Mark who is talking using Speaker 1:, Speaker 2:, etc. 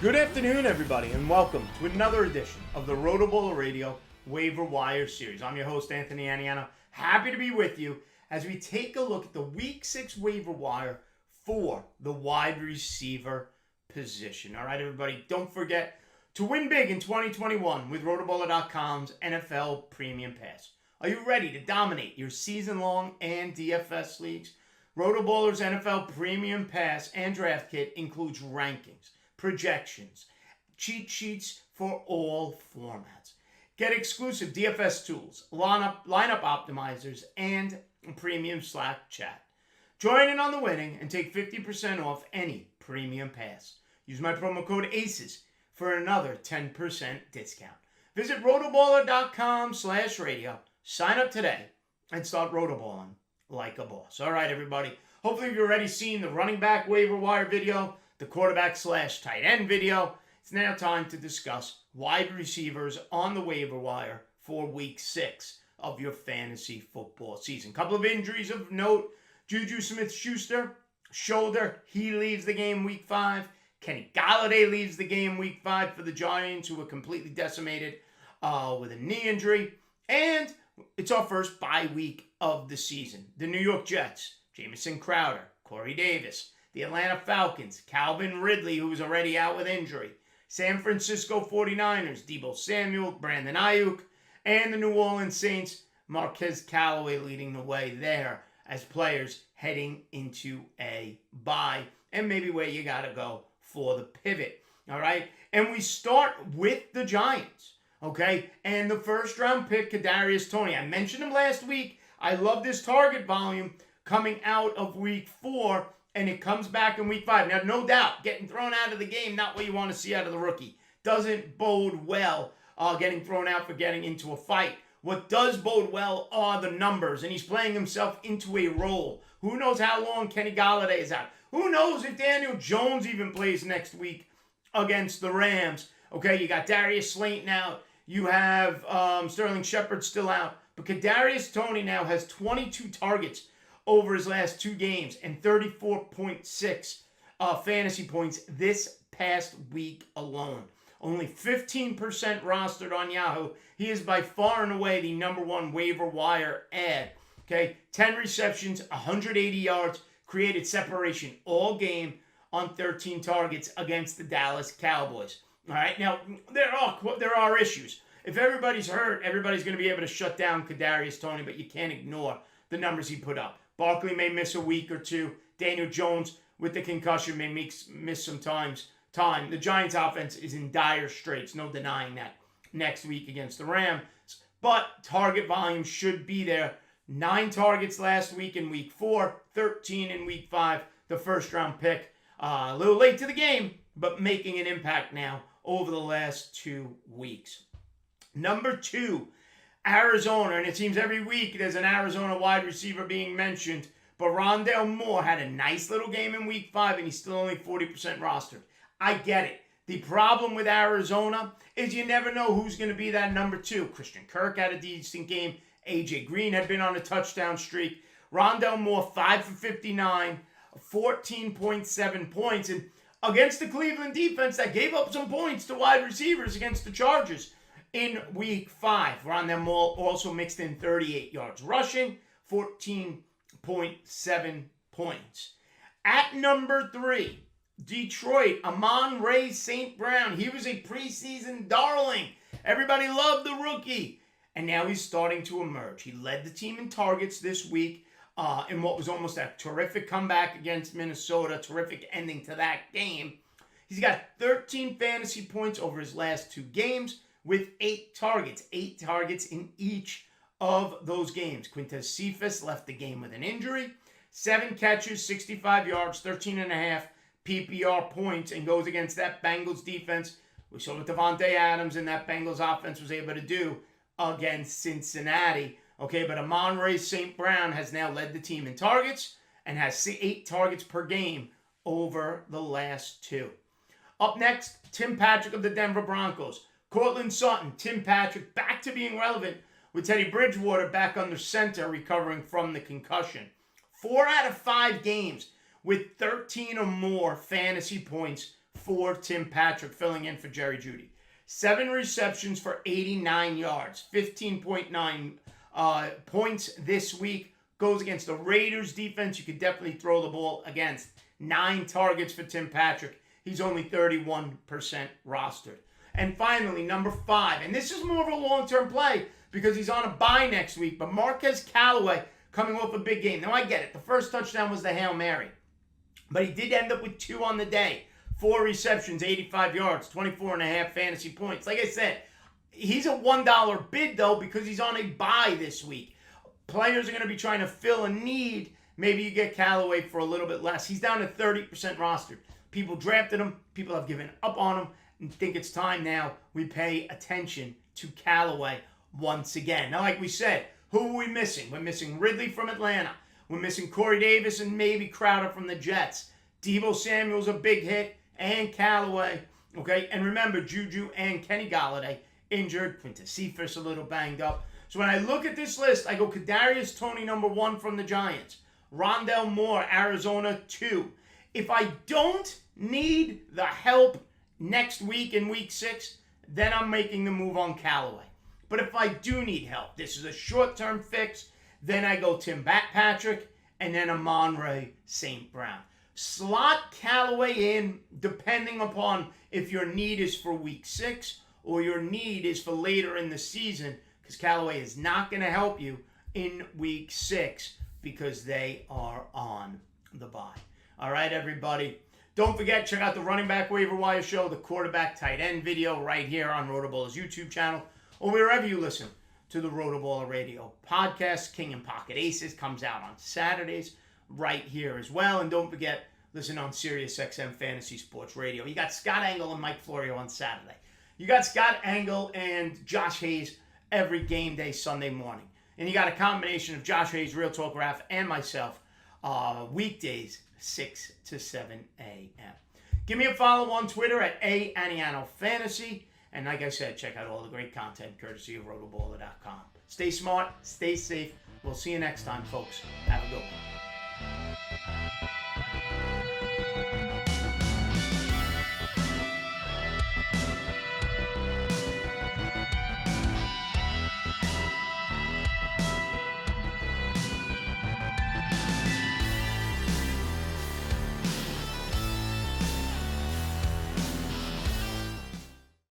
Speaker 1: Good afternoon, everybody, and welcome to another edition of the Rotoballer Radio Waiver Wire Series. I'm your host, Anthony Aniano. Happy to be with you as we take a look at the Week 6 waiver wire for the wide receiver position. All right, everybody, don't forget to win big in 2021 with Rotoballer.com's NFL Premium Pass. Are you ready to dominate your season-long and DFS leagues? Rotoballer's NFL Premium Pass and Draft Kit includes rankings, projections, cheat sheets for all formats. Get exclusive DFS tools, lineup optimizers, and premium Slack chat. Join in on the winning and take 50% off any premium pass. Use my promo code ACES for another 10% discount. Visit rotoballer.com/radio. Sign up today and start rotoballing like a boss. All right, everybody. Hopefully you've already seen the running back waiver wire video, the quarterback/tight end video. It's now time to discuss wide receivers on the waiver wire for Week 6 of your fantasy football season. Couple of injuries of note. JuJu Smith-Schuster, shoulder, he leaves the game Week 5. Kenny Golladay leaves the game Week 5 for the Giants, who were completely decimated with a knee injury. And it's our first bye week of the season. The New York Jets, Jamison Crowder, Corey Davis. The Atlanta Falcons, Calvin Ridley, who was already out with injury. San Francisco 49ers, Deebo Samuel, Brandon Ayuk. And the New Orleans Saints, Marquez Callaway leading the way there as players heading into a bye. And maybe where you got to go for the pivot. All right? And we start with the Giants. Okay? And the first round pick, Kadarius Toney. I mentioned him last week. I love this target volume coming out of Week 4. And it comes back in Week 5. Now, no doubt, getting thrown out of the game, not what you want to see out of the rookie. Doesn't bode well getting thrown out for getting into a fight. What does bode well are the numbers, and he's playing himself into a role. Who knows how long Kenny Golladay is out? Who knows if Daniel Jones even plays next week against the Rams? Okay, you got Darius Slayton out. You have Sterling Shepard still out. But Kadarius Toney now has 22 targets over his last 2 games and 34.6 fantasy points this past week alone. Only 15% rostered on Yahoo. He is by far and away the number 1 waiver wire ad. Okay, 10 receptions, 180 yards, created separation all game on 13 targets against the Dallas Cowboys. All right, now there are issues. If everybody's hurt, everybody's going to be able to shut down Kadarius Toney, but you can't ignore the numbers he put up. Barkley may miss a week or two. Daniel Jones, with the concussion, may miss some time. The Giants' offense is in dire straits. No denying that next week against the Rams. But target volume should be there. 9 targets last week in Week 4. 13 in Week 5. The first-round pick. A little late to the game, but making an impact now over the last 2 weeks. Number 2. Arizona, and it seems every week there's an Arizona wide receiver being mentioned, but Rondale Moore had a nice little game in Week 5, and he's still only 40% rostered. I get it. The problem with Arizona is you never know who's going to be that number 2. Christian Kirk had a decent game. A.J. Green had been on a touchdown streak. Rondale Moore, 5 for 59, 14.7 points, and against the Cleveland defense that gave up some points to wide receivers against the Chargers. In Week 5, Rondale Moore also mixed in 38 yards rushing, 14.7 points. At number 3, Detroit, Amon-Ra St. Brown. He was a preseason darling. Everybody loved the rookie. And now he's starting to emerge. He led the team in targets this week in what was almost a terrific comeback against Minnesota. Terrific ending to that game. He's got 13 fantasy points over his last 2 games. With 8 targets. 8 targets in each of those games. Quintez Cephas left the game with an injury. 7 catches, 65 yards, 13.5 PPR points, and goes against that Bengals defense. We saw what Devontae Adams and that Bengals offense was able to do against Cincinnati. Okay, but Amon-Ra St. Brown has now led the team in targets and has 8 targets per game over the last 2. Up next, Tim Patrick of the Denver Broncos. Cortland Sutton, Tim Patrick back to being relevant with Teddy Bridgewater back under center recovering from the concussion. 4 out of 5 games with 13 or more fantasy points for Tim Patrick, filling in for Jerry Jeudy. 7 receptions for 89 yards, 15.9 points this week. Goes against the Raiders defense you could definitely throw the ball against. 9 targets for Tim Patrick. He's only 31% rostered. And finally, number 5, and this is more of a long-term play because he's on a bye next week, but Marquez Callaway coming off a big game. Now, I get it. The first touchdown was the Hail Mary, but he did end up with 2 on the day. 4 receptions, 85 yards, 24.5 fantasy points. Like I said, he's a $1 bid, though, because he's on a bye this week. Players are going to be trying to fill a need. Maybe you get Callaway for a little bit less. He's down to 30% rostered. People drafted him. People have given up on him and think it's time now we pay attention to Callaway once again. Now, like we said, who are we missing? We're missing Ridley from Atlanta. We're missing Corey Davis and maybe Crowder from the Jets. Deebo Samuel's a big hit. And Callaway, okay? And remember, JuJu and Kenny Golladay injured. Quintus Cephas a little banged up. So when I look at this list, I go Kadarius Toney, number 1 from the Giants. Rondell Moore, Arizona, 2. If I don't need the help next week in week 6, then I'm making the move on Callaway. But if I do need help, this is a short-term fix, then I go Tim Patrick and then Amon-Ra St. Brown. Slot Callaway in depending upon if your need is for week 6 or your need is for later in the season, because Callaway is not going to help you in week 6 because they are on the bye. All right, everybody. Don't forget, check out the Running Back Waiver Wire Show, the quarterback tight end video right here on Rotoballer's YouTube channel or wherever you listen to the Rotoballer Radio podcast. King and Pocket Aces comes out on Saturdays right here as well. And don't forget, listen on SiriusXM Fantasy Sports Radio. You got Scott Engel and Mike Florio on Saturday. You got Scott Engel and Josh Hayes every game day Sunday morning. And you got a combination of Josh Hayes, Real Talk Raf, and myself weekdays 6 to 7 a.m. Give me a follow on Twitter at Aniano Fantasy. And like I said, check out all the great content courtesy of rotoballer.com. Stay smart, stay safe. We'll see you next time, folks. Have a good one.